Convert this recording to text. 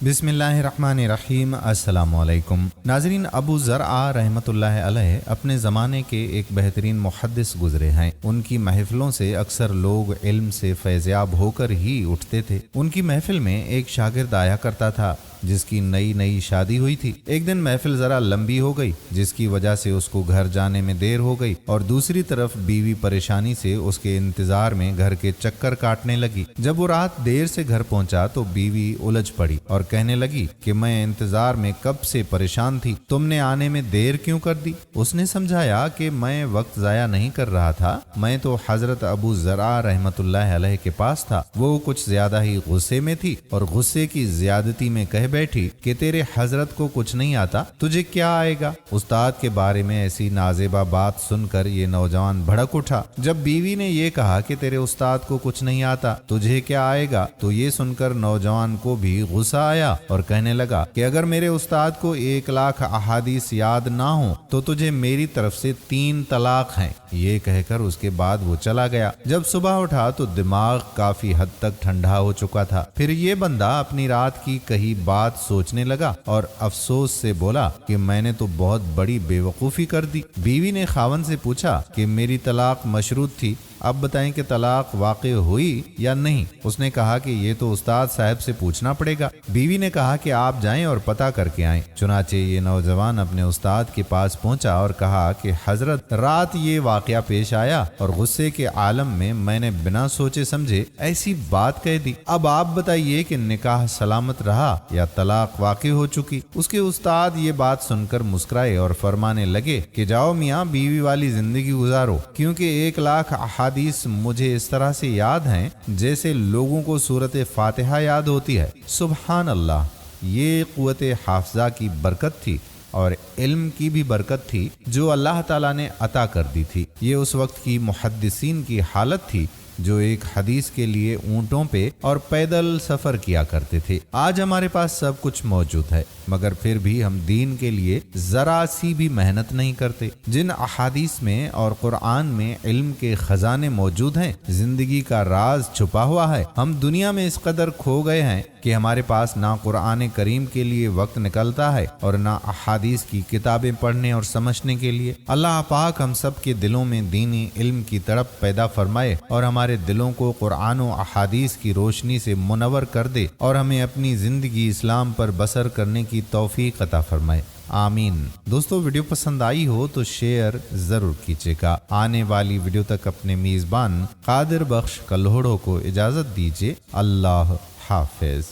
बिस्मिल्लाहिर्रहमानिर्रहीम। अस्सलाम वालेकुम नाज़रीन, अबू ज़रआ रहमतुल्लाह अलैह अपने ज़माने के एक बेहतरीन मुहद्दिस गुज़रे हैं। उनकी महफ़िलों से अक्सर लोग इल्म से फैज़याब होकर ही उठते थे। उनकी महफ़िल में एक शागिर्द आया करता था जिसकी नई नई शादी हुई थी। एक दिन महफिल जरा लंबी हो गई जिसकी वजह से उसको घर जाने में देर हो गई और दूसरी तरफ बीवी परेशानी से उसके इंतजार में घर के चक्कर काटने लगी। जब वो रात देर से घर पहुंचा तो बीवी उलझ पड़ी और कहने लगी कि मैं इंतजार में कब से परेशान थी, तुमने आने में देर क्यों कर दी। उसने समझाया कि मैं वक्त जाया नहीं कर रहा था, मैं तो हजरत अबू ज़रआ रहमतुल्लाह अलैह के पास था। वो कुछ ज्यादा ही गुस्से में थी और गुस्से की ज्यादती में कह बैठी कि तेरे हजरत को कुछ नहीं आता, तुझे क्या आएगा। उस्ताद के बारे में ऐसी नाजेबा बात सुनकर ये नौजवान भड़क उठा। जब बीवी ने ये कहा कि तेरे उस्ताद को कुछ नहीं आता, तुझे क्या आएगा, तो ये सुनकर नौजवान को भी गुस्सा आया और कहने लगा कि अगर मेरे उस्ताद को 1,00,000 अहादीस याद ना हो तो तुझे मेरी तरफ से 3 तलाक हैं। ये कहकर उसके बाद वो चला गया। जब सुबह उठा तो दिमाग काफी हद तक ठंडा हो चुका था। फिर ये बंदा अपनी रात की कही बात सोचने लगा और अफसोस से बोला कि मैंने तो बहुत बड़ी बेवकूफी कर दी। बीवी ने खावन से पूछा कि मेरी तलाक मशरूत थी, अब बताएं कि तलाक वाक़ई हुई या नहीं। उसने कहा कि ये तो उस्ताद साहब से पूछना पड़ेगा। बीवी ने कहा कि आप जाएं और पता करके आएं। चुनाचे ये नौजवान अपने उस्ताद के पास पहुंचा और कहा कि हजरत, रात ये वाकया पेश आया और गुस्से के आलम में मैंने बिना सोचे समझे ऐसी बात कह दी। अब आप बताइए कि निकाह सलामत रहा या तलाक वाक़ई हो चुकी। उसके उस्ताद ये बात सुनकर मुस्कुराए और फरमाने लगे कि जाओ मियाँ, बीवी वाली जिंदगी गुजारो, क्योंकि 1,00,000 हदीस मुझे इस तरह से याद हैं जैसे लोगों को सूरत फातिहा याद होती है। सुभान अल्लाह, ये कुव्वत हाफजा की बरकत थी और इल्म की भी बरकत थी जो अल्लाह ताला ने अता कर दी थी। ये उस वक्त की मुहद्दिसीन की हालत थी जो एक हदीस के लिए ऊंटों पे और पैदल सफर किया करते थे। आज हमारे पास सब कुछ मौजूद है मगर फिर भी हम दीन के लिए जरा सी भी मेहनत नहीं करते। जिन अहादीस में और कुरान में इल्म के खजाने मौजूद हैं, जिंदगी का राज छुपा हुआ है, हम दुनिया में इस कदर खो गए हैं कि हमारे पास ना कुरान करीम के लिए वक्त निकलता है और ना अहादीस की किताबें पढ़ने और समझने के लिए। अल्लाह पाक हम सब के दिलों में दीनी इल्म की तड़प पैदा फरमाए और हमारे दिलों को कुरान और अहादीस की रोशनी से मुनव्वर कर दे और हमें अपनी जिंदगी इस्लाम पर बसर करने की तौफीक अता फरमाए। आमीन। दोस्तों, वीडियो पसंद आई हो तो शेयर जरूर कीजिएगा। आने वाली वीडियो तक अपने मेजबान कादिर बख्श कल्होड़ो को इजाजत दीजिए। अल्लाह हाफिज।